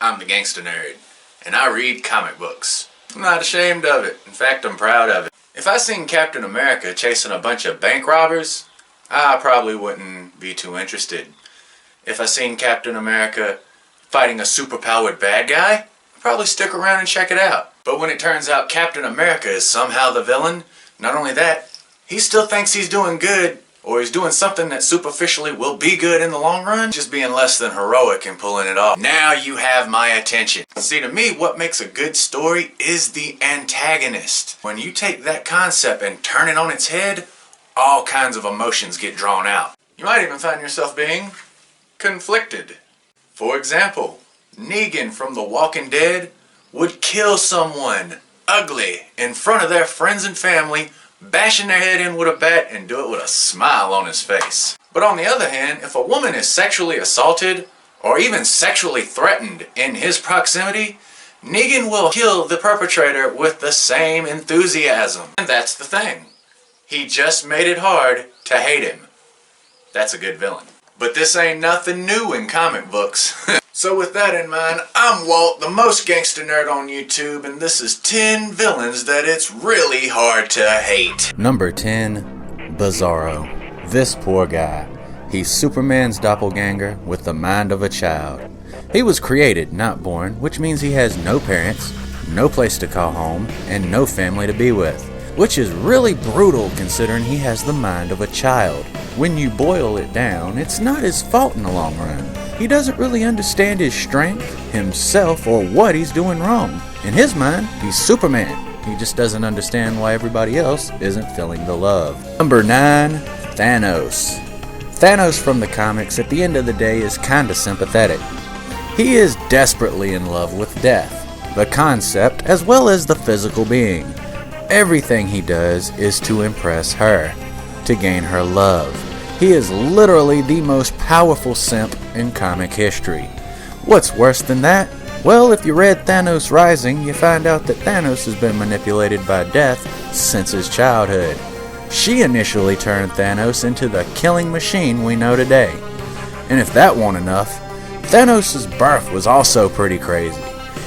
I'm the Gangster Nerd, and I read comic books. I'm not ashamed of it. In fact, I'm proud of it. If I seen Captain America chasing a bunch of bank robbers, I probably wouldn't be too interested. If I seen Captain America fighting a superpowered bad guy, I'd probably stick around and check it out. But when it turns out Captain America is somehow the villain, not only that, he still thinks he's doing good, or he's doing something that superficially will be good in the long run, just being less than heroic and pulling it off. Now you have my attention. See, to me, what makes a good story is the antagonist. When you take that concept and turn it on its head, all kinds of emotions get drawn out. You might even find yourself being conflicted. For example, Negan from The Walking Dead would kill someone ugly in front of their friends and family, bashing their head in with a bat, and do it with a smile on his face. But on the other hand, if a woman is sexually assaulted or even sexually threatened in his proximity, Negan will kill the perpetrator with the same enthusiasm. And that's the thing. He just made it hard to hate him. That's a good villain. But this ain't nothing new in comic books. So with that in mind, I'm Walt, the most gangster nerd on YouTube, and this is 10 villains that it's really hard to hate. Number 10, Bizarro. This poor guy. He's Superman's doppelganger with the mind of a child. He was created, not born, which means he has no parents, no place to call home, and no family to be with. Which is really brutal considering he has the mind of a child. When you boil it down, it's not his fault in the long run. He doesn't really understand his strength, himself, or what he's doing wrong. In his mind, he's Superman. He just doesn't understand why everybody else isn't feeling the love. Number 9, Thanos. Thanos from the comics at the end of the day is kinda sympathetic. He is desperately in love with death, the concept as well as the physical being. Everything he does is to impress her, to gain her love. He is literally the most powerful simp in comic history. What's worse than that? Well, if you read Thanos Rising, you find out that Thanos has been manipulated by death since his childhood. She initially turned Thanos into the killing machine we know today. And if that weren't enough, Thanos' birth was also pretty crazy.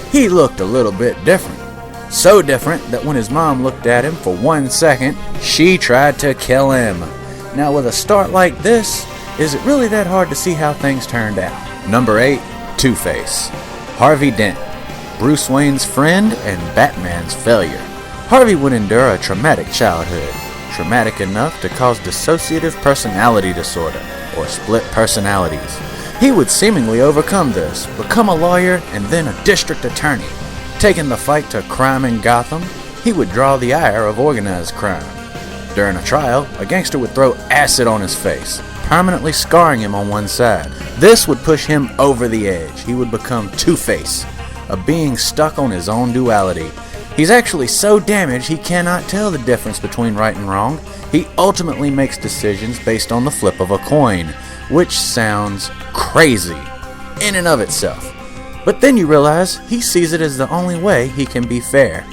He looked a little bit different. So different that when his mom looked at him for 1 second, she tried to kill him. Now with a start like this, is it really that hard to see how things turned out? Number 8, TwoFace. Harvey Dent. Bruce Wayne's friend and Batman's failure. Harvey would endure a traumatic childhood. Traumatic enough to cause dissociative personality disorder, or split personalities. He would seemingly overcome this, become a lawyer and then a district attorney. Taking the fight to crime in Gotham, he would draw the ire of organized crime. During a trial, a gangster would throw acid on his face, permanently scarring him on one side. This would push him over the edge. He would become Two-Face, a being stuck on his own duality. He's actually so damaged he cannot tell the difference between right and wrong. He ultimately makes decisions based on the flip of a coin, which sounds crazy in and of itself. But then you realize he sees it as the only way he can be fair.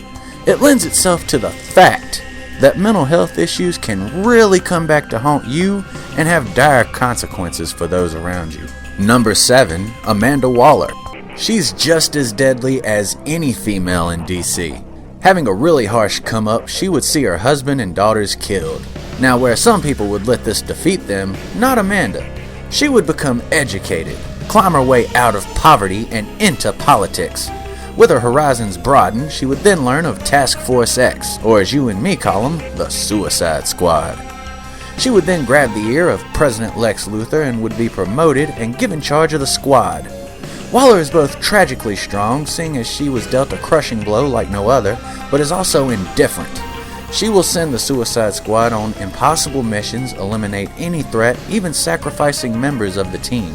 It lends itself to the fact that mental health issues can really come back to haunt you and have dire consequences for those around you. Number 7, Amanda Waller. She's just as deadly as any female in DC. Having a really harsh come up, she would see her husband and daughters killed. Now where some people would let this defeat them, not Amanda. She would become educated, climb her way out of poverty and into politics. With her horizons broadened, she would then learn of Task Force X, or as you and me call them, the Suicide Squad. She would then grab the ear of President Lex Luthor and would be promoted and given charge of the squad. Waller is both tragically strong, seeing as she was dealt a crushing blow like no other, but is also indifferent. She will send the Suicide Squad on impossible missions, eliminate any threat, even sacrificing members of the team.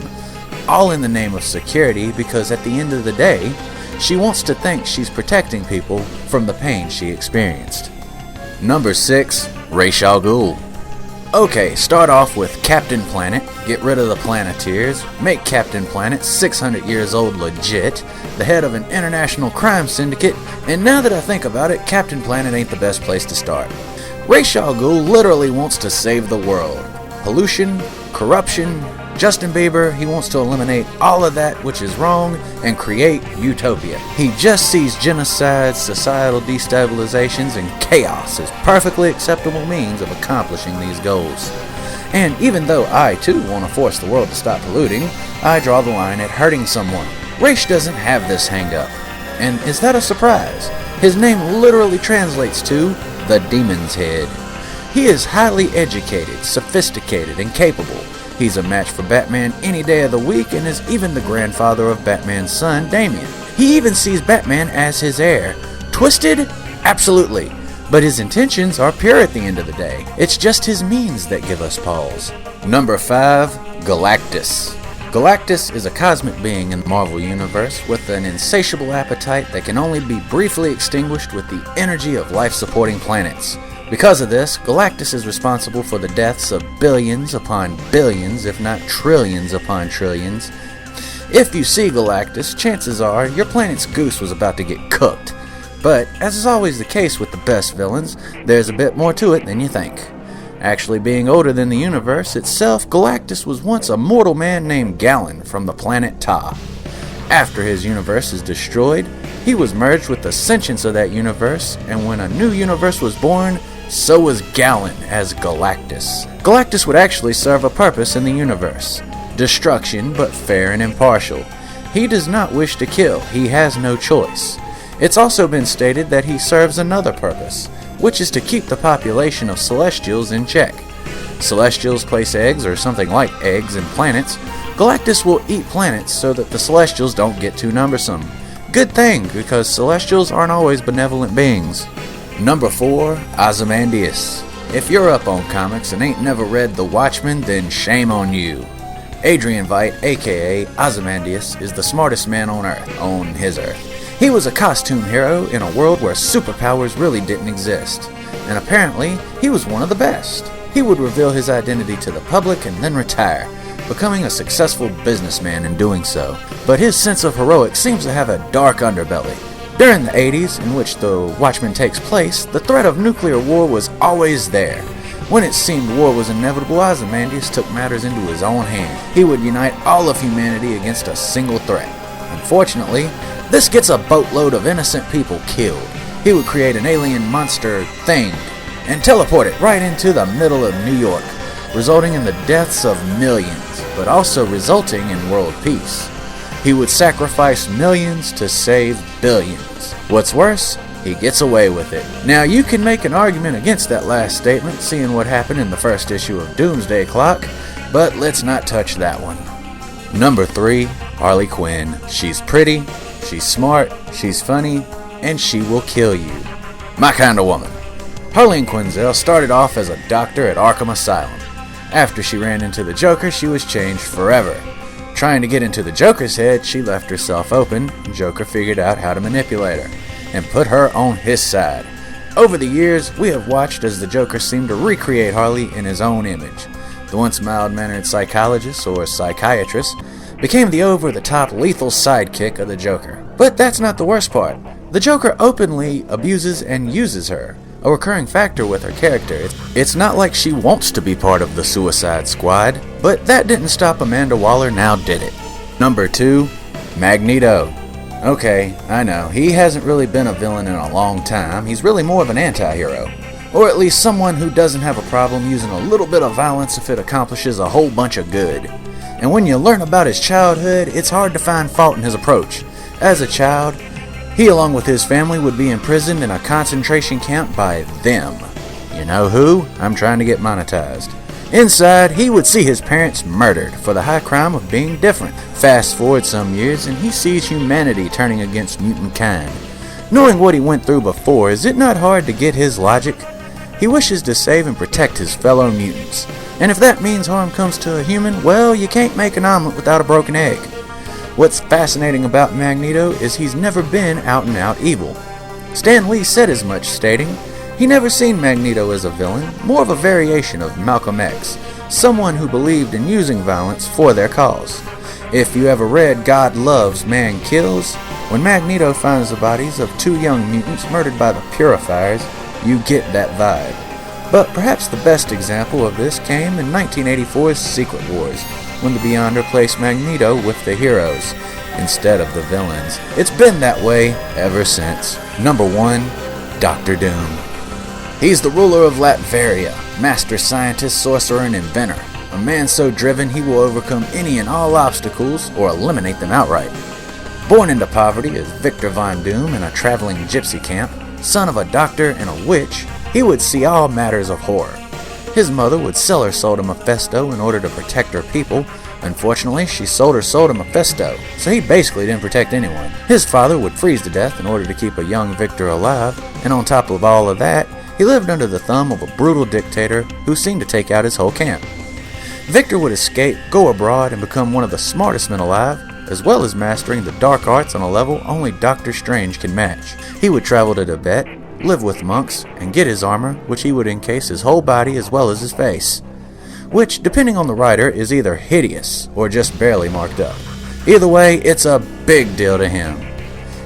All in the name of security, because at the end of the day, she wants to think she's protecting people from the pain she experienced. Number 6, Ra's al Ghul. Okay, start off with Captain Planet, get rid of the Planeteers, make Captain Planet 600 years old legit, the head of an international crime syndicate, and now that I think about it, Captain Planet ain't the best place to start. Ra's al Ghul literally wants to save the world. Pollution, corruption, Justin Bieber, he wants to eliminate all of that which is wrong and create utopia. He just sees genocide, societal destabilizations, and chaos as perfectly acceptable means of accomplishing these goals. And even though I too want to force the world to stop polluting, I draw the line at hurting someone. Raish doesn't have this hang-up. And is that a surprise? His name literally translates to the Demon's Head. He is highly educated, sophisticated, and capable. He's a match for Batman any day of the week and is even the grandfather of Batman's son, Damian. He even sees Batman as his heir. Twisted? Absolutely. But his intentions are pure at the end of the day. It's just his means that give us pause. Number 5, Galactus. Galactus is a cosmic being in the Marvel Universe with an insatiable appetite that can only be briefly extinguished with the energy of life-supporting planets. Because of this, Galactus is responsible for the deaths of billions upon billions, if not trillions upon trillions. If you see Galactus, chances are your planet's goose was about to get cooked. But, as is always the case with the best villains, there's a bit more to it than you think. Actually being older than the universe itself, Galactus was once a mortal man named Galen from the planet Ta. After his universe is destroyed, he was merged with the sentience of that universe, and when a new universe was born, so was Galen as Galactus. Galactus would actually serve a purpose in the universe. Destruction, but fair and impartial. He does not wish to kill, he has no choice. It's also been stated that he serves another purpose, which is to keep the population of Celestials in check. Celestials place eggs, or something like eggs, in planets. Galactus will eat planets so that the Celestials don't get too numbersome. Good thing, because Celestials aren't always benevolent beings. Number 4, Ozymandias. If you're up on comics and ain't never read The Watchmen, then shame on you. Adrian Veidt, aka Ozymandias, is the smartest man on Earth, on his Earth. He was a costume hero in a world where superpowers really didn't exist, and apparently he was one of the best. He would reveal his identity to the public and then retire, becoming a successful businessman in doing so. But his sense of heroics seems to have a dark underbelly. During the 80s, in which The Watchmen takes place, the threat of nuclear war was always there. When it seemed war was inevitable, Ozymandias took matters into his own hand. He would unite all of humanity against a single threat. Unfortunately, this gets a boatload of innocent people killed. He would create an alien monster thing and teleport it right into the middle of New York, resulting in the deaths of millions, but also resulting in world peace. He would sacrifice millions to save billions. What's worse, he gets away with it. Now, you can make an argument against that last statement, seeing what happened in the first issue of Doomsday Clock, but let's not touch that one. Number 3, Harley Quinn. She's pretty, she's smart, she's funny, and she will kill you. My kind of woman. Harley Quinzel started off as a doctor at Arkham Asylum. After she ran into the Joker, she was changed forever. Trying to get into the Joker's head, she left herself open. Joker figured out how to manipulate her and put her on his side. Over the years, we have watched as the Joker seemed to recreate Harley in his own image. The once mild-mannered psychologist or psychiatrist became the over-the-top lethal sidekick of the Joker. But that's not the worst part. The Joker openly abuses and uses her, a recurring factor with her character. It's not like she wants to be part of the Suicide Squad, but that didn't stop Amanda Waller, now did it. Number 2, Magneto. Okay, I know, he hasn't really been a villain in a long time. He's really more of an anti-hero. Or at least someone who doesn't have a problem using a little bit of violence if it accomplishes a whole bunch of good. And when you learn about his childhood, it's hard to find fault in his approach. As a child, he, along with his family, would be imprisoned in a concentration camp by them. You know who? I'm trying to get monetized. Inside, he would see his parents murdered for the high crime of being different. Fast forward some years, and he sees humanity turning against mutant kind. Knowing what he went through before, is it not hard to get his logic? He wishes to save and protect his fellow mutants. And if that means harm comes to a human, well, you can't make an omelet without a broken egg. What's fascinating about Magneto is he's never been out-and-out evil. Stan Lee said as much, stating, he never seen Magneto as a villain, more of a variation of Malcolm X, someone who believed in using violence for their cause. If you ever read God Loves, Man Kills, when Magneto finds the bodies of 2 young mutants murdered by the Purifiers, you get that vibe. But perhaps the best example of this came in 1984's Secret Wars, when the Beyonder placed Magneto with the heroes instead of the villains. It's been that way ever since. Number 1, Dr. Doom. He's the ruler of Latveria, master scientist, sorcerer, and inventor. A man so driven he will overcome any and all obstacles or eliminate them outright. Born into poverty as Victor Von Doom in a traveling gypsy camp, son of a doctor and a witch, he would see all matters of horror. His mother would sell her soul to Mephisto in order to protect her people. Unfortunately, she sold her soul to Mephisto, so he basically didn't protect anyone. His father would freeze to death in order to keep a young Victor alive, and on top of all of that, he lived under the thumb of a brutal dictator who seemed to take out his whole camp. Victor would escape, go abroad, and become one of the smartest men alive, as well as mastering the dark arts on a level only Doctor Strange can match. He would travel to Tibet, live with monks, and get his armor, which he would encase his whole body as well as his face, which, depending on the writer, is either hideous or just barely marked up. Either way, it's a big deal to him.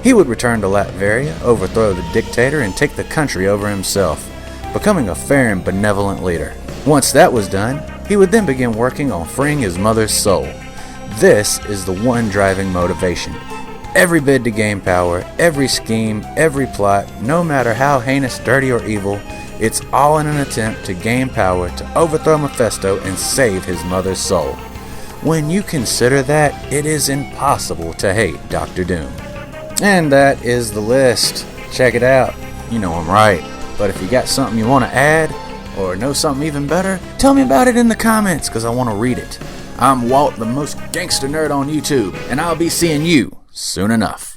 He would return to Latveria, overthrow the dictator, and take the country over himself, becoming a fair and benevolent leader. Once that was done, he would then begin working on freeing his mother's soul. This is the one driving motivation. Every bid to gain power, every scheme, every plot, no matter how heinous, dirty, or evil, it's all in an attempt to gain power, to overthrow Mephisto and save his mother's soul. When you consider that, it is impossible to hate Dr. Doom. And that is the list. Check it out. You know I'm right. But if you got something you want to add, or know something even better, tell me about it in the comments, because I want to read it. I'm Walt, the most gangster nerd on YouTube, and I'll be seeing you soon enough.